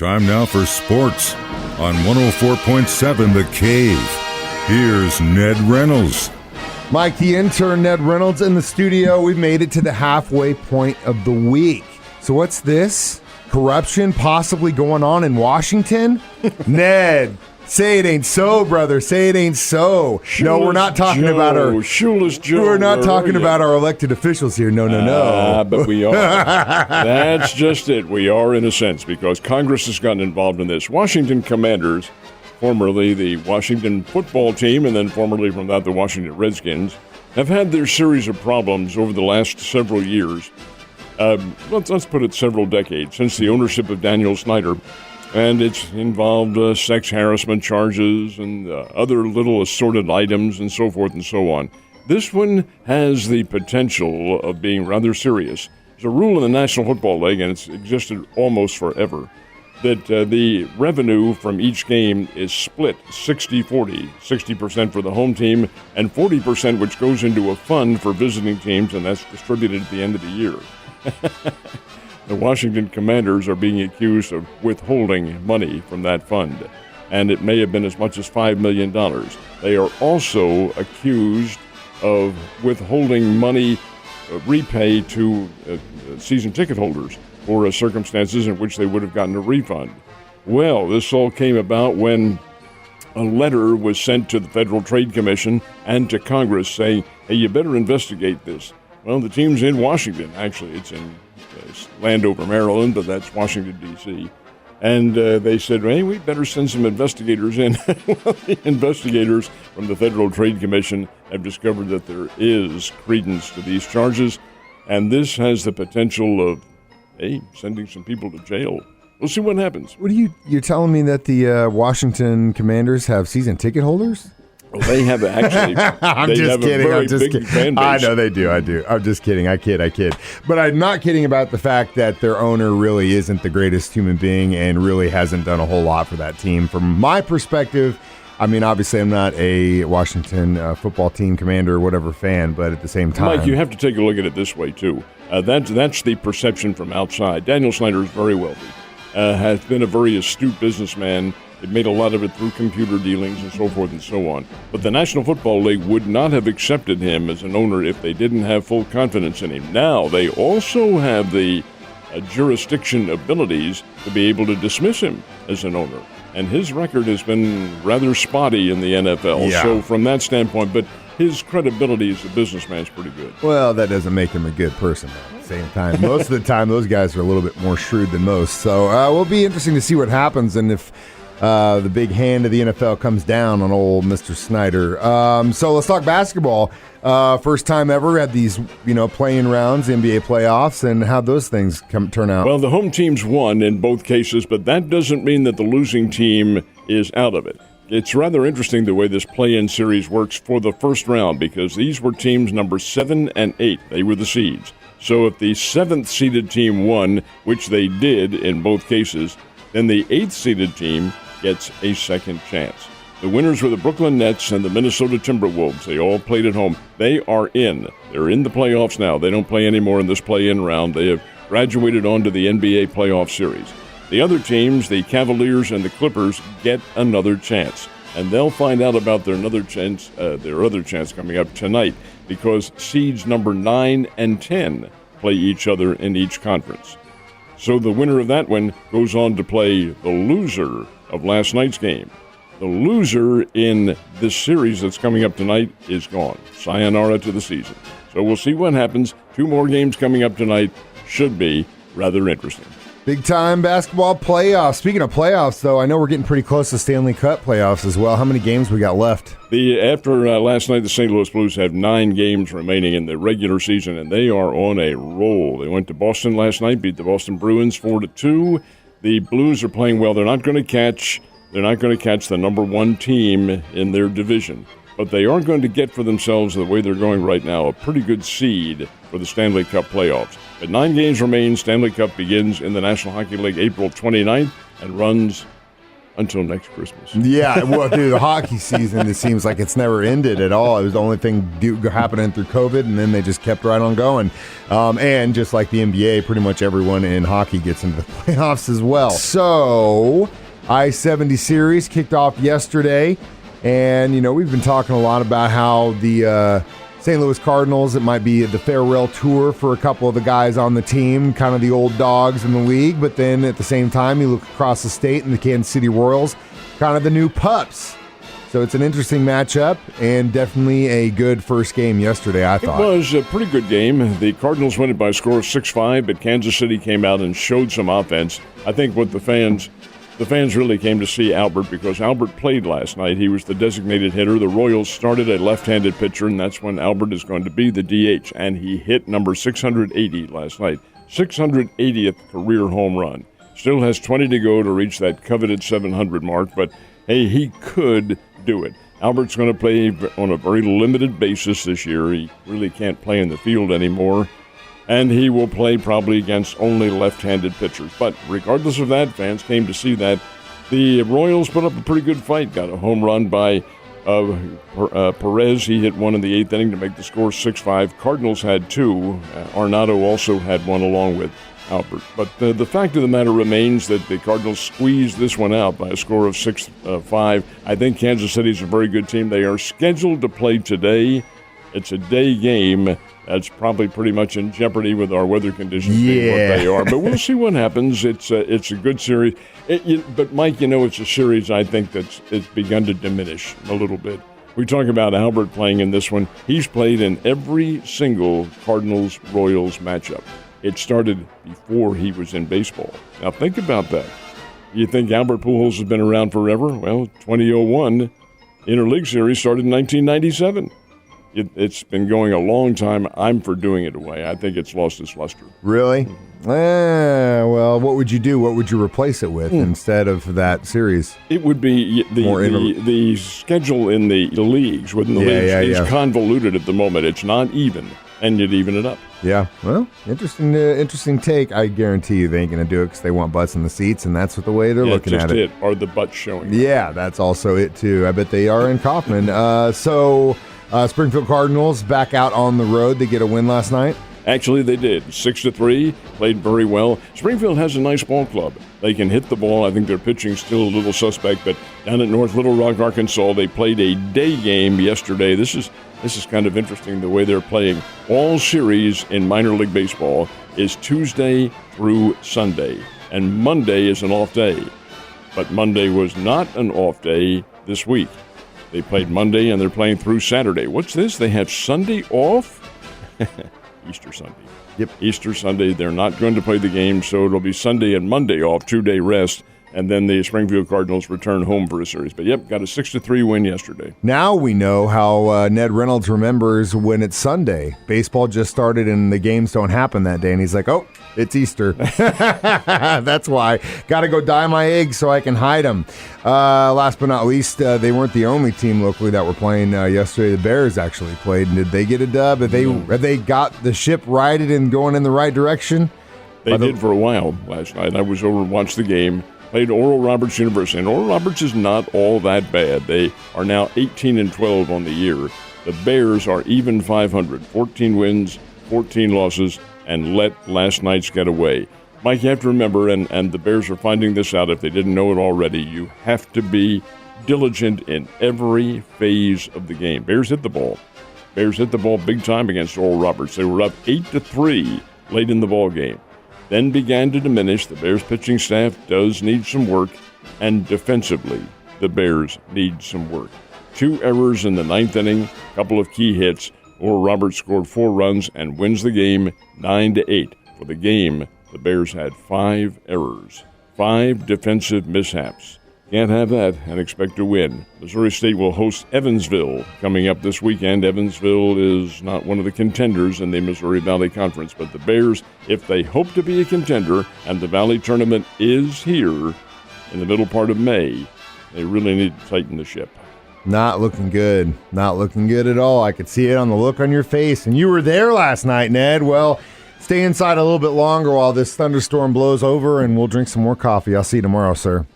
Time now for sports on 104.7 The Cave. Here's Ned Reynolds. Mike, the intern, Ned Reynolds in the studio. We've made it to the halfway point of the week. So what's this? Corruption possibly going on in Washington? Ned, say it ain't so, brother. Say it ain't so. No, we're not talking about our Shoeless Joe. We're not talking about our elected officials here. No. But we are. That's just it. We are in a sense because Congress has gotten involved in this. Washington Commanders, formerly the Washington football team, and then formerly from that the Washington Redskins, have had their series of problems over the last several years. Let's put it several decades since the ownership of Daniel Snyder. And it's involved sex harassment charges and other little assorted items and so forth and so on. This one has the potential of being rather serious. There's a rule in the National Football League, and it's existed almost forever, that the revenue from each game is split 60-40, 60% for the home team and 40% which goes into a fund for visiting teams, and that's distributed at the end of the year. The Washington Commanders are being accused of withholding money from that fund, and it may have been as much as $5 million. They are also accused of withholding money repay to season ticket holders for circumstances in which they would have gotten a refund. Well, this all came about when a letter was sent to the Federal Trade Commission and to Congress saying, hey, you better investigate this. Well, the team's in Washington. Actually, it's in Landover, Maryland, but that's Washington, D.C. And they said, hey, we better send some investigators in. Well, the investigators from the Federal Trade Commission have discovered that there is credence to these charges, and this has the potential of, hey, sending some people to jail. We'll see what happens. What are you're telling me that the Washington Commanders have season ticket holders? Well, they have actually. I'm just kidding. Fan base. I know they do. I'm just kidding. I kid. But I'm not kidding about the fact that their owner really isn't the greatest human being and really hasn't done a whole lot for that team. From my perspective, I mean, obviously, I'm not a Washington football team commander or whatever fan, but at the same time, Mike, you have to take a look at it this way too. That's the perception from outside. Daniel Snyder is very wealthy, has been a very astute businessman. It made a lot of it through computer dealings and so forth and so on. But the National Football League would not have accepted him as an owner if they didn't have full confidence in him. Now, they also have the jurisdiction abilities to be able to dismiss him as an owner. And his record has been rather spotty in the NFL. Yeah. So from that standpoint, but his credibility as a businessman is pretty good. Well, that doesn't make him a good person, though, at the same time. Most of the time, those guys are a little bit more shrewd than most. So it'll be interesting to see what happens and if the big hand of the NFL comes down on old Mr. Snyder. So let's talk basketball. First time ever had these, playing rounds, NBA playoffs, and how'd those things turn out? Well, the home teams won in both cases, but that doesn't mean that the losing team is out of it. It's rather interesting the way this play-in series works for the first round because these were teams number 7 and 8. They were the seeds. So if the 7th-seeded team won, which they did in both cases, then the 8th-seeded team gets a second chance. The winners were the Brooklyn Nets and the Minnesota Timberwolves. They all played at home. They are in. They're in the playoffs now. They don't play anymore in this play-in round. They have graduated on to the NBA playoff series. The other teams, the Cavaliers and the Clippers, get another chance. And they'll find out about their other chance coming up tonight because seeds number 9 and 10 play each other in each conference. So the winner of that one goes on to play the loser of last night's game. The loser in this series that's coming up tonight is gone. Sayonara to the season. So we'll see what happens. 2 more games coming up tonight. Should be rather interesting. Big-time basketball playoffs. Speaking of playoffs, though, I know we're getting pretty close to Stanley Cup playoffs as well. How many games we got left? After last night, the St. Louis Blues have 9 games remaining in the regular season, and they are on a roll. They went to Boston last night, beat the Boston Bruins 4-2. The Blues are playing well. They're not going to catch the number 1 team in their division, but they are going to get for themselves, the way they're going right now, a pretty good seed for the Stanley Cup playoffs. But 9 games remain. Stanley Cup begins in the National Hockey League April 29th and runs until next Christmas. Yeah, well, dude, the hockey season, it seems like it's never ended at all. It was the only thing happening through COVID, and then they just kept right on going. And just like the NBA, pretty much everyone in hockey gets into the playoffs as well. So, I-70 series kicked off yesterday, and, we've been talking a lot about how the St. Louis Cardinals, it might be the farewell tour for a couple of the guys on the team, kind of the old dogs in the league, but then at the same time, you look across the state and the Kansas City Royals, kind of the new pups. So it's an interesting matchup and definitely a good first game yesterday, I thought. It was a pretty good game. The Cardinals won it by a score of 6-5, but Kansas City came out and showed some offense. I think what the fans really came to see Albert because Albert played last night. He was the designated hitter. The Royals started a left-handed pitcher, and that's when Albert is going to be the DH. And he hit number 680 last night. 680th career home run. Still has 20 to go to reach that coveted 700 mark, but, hey, he could do it. Albert's going to play on a very limited basis this year. He really can't play in the field anymore. And he will play probably against only left-handed pitchers. But regardless of that, fans came to see that. The Royals put up a pretty good fight. Got a home run by Perez. He hit one in the eighth inning to make the score 6-5. Cardinals had two. Arenado also had one along with Albert. But the fact of the matter remains that the Cardinals squeezed this one out by a score of 6-5. I think Kansas City's a very good team. They are scheduled to play today. It's a day game. That's probably pretty much in jeopardy with our weather conditions being what they are. But we'll see what happens. It's a good series. But, Mike, it's a series I think it's begun to diminish a little bit. We talk about Albert playing in this one. He's played in every single Cardinals-Royals matchup. It started before he was in baseball. Now, think about that. You think Albert Pujols has been around forever? Well, 2001 Interleague Series started in 1997. It's been going a long time. I'm for doing it away. I think it's lost its luster. Really? Well, what would you do? What would you replace it with instead of that series? It would be the schedule in the leagues. Within the leagues is convoluted at the moment. It's not even, and you'd even it up. Yeah. Well, interesting take. I guarantee you they ain't going to do it because they want butts in the seats, and that's the way they're looking at it. Are the butts showing? Yeah, that's also it, too. I bet they are in Kaufman. Springfield Cardinals back out on the road. They get a win last night. Actually, they did. 6-3, played very well. Springfield has a nice ball club. They can hit the ball. I think their pitching's still a little suspect, but down at North Little Rock, Arkansas, they played a day game yesterday. This is kind of interesting the way they're playing. All series in minor league baseball is Tuesday through Sunday, and Monday is an off day. But Monday was not an off day this week. They played Monday, and they're playing through Saturday. What's this? They have Sunday off? Easter Sunday. Yep. Easter Sunday. They're not going to play the game, so it'll be Sunday and Monday off, 2-day rest, and then the Springfield Cardinals return home for a series. But, got a 6-3 win yesterday. Now we know how Ned Reynolds remembers when it's Sunday. Baseball just started, and the games don't happen that day, and he's like, oh, it's Easter. That's why. Got to go dye my eggs so I can hide them. Last but not least, they weren't the only team locally that were playing yesterday. The Bears actually played. And did they get a dub? Have they got the ship righted and going in the right direction? They did for a while last night. I was over and watched the game. Played Oral Roberts University. And Oral Roberts is not all that bad. They are now 18-12 on the year. The Bears are even 500. 14 wins, 14 losses, and let last night's get away. Mike, you have to remember, and the Bears are finding this out if they didn't know it already, you have to be diligent in every phase of the game. Bears hit the ball. Bears hit the ball big time against Oral Roberts. They were up 8-3 late in the ball game. Then began to diminish. The Bears pitching staff does need some work, and defensively, the Bears need some work. 2 errors in the ninth inning, a couple of key hits. Oral Roberts scored 4 runs and wins the game 9-8. For the game, the Bears had 5 errors, 5 defensive mishaps. Can't have that and expect to win. Missouri State will host Evansville coming up this weekend. Evansville is not one of the contenders in the Missouri Valley Conference, but the Bears, if they hope to be a contender, and the Valley Tournament is here in the middle part of May, they really need to tighten the ship. Not looking good. Not looking good at all. I could see it on the look on your face. And you were there last night, Ned. Well, stay inside a little bit longer while this thunderstorm blows over, and we'll drink some more coffee. I'll see you tomorrow, sir.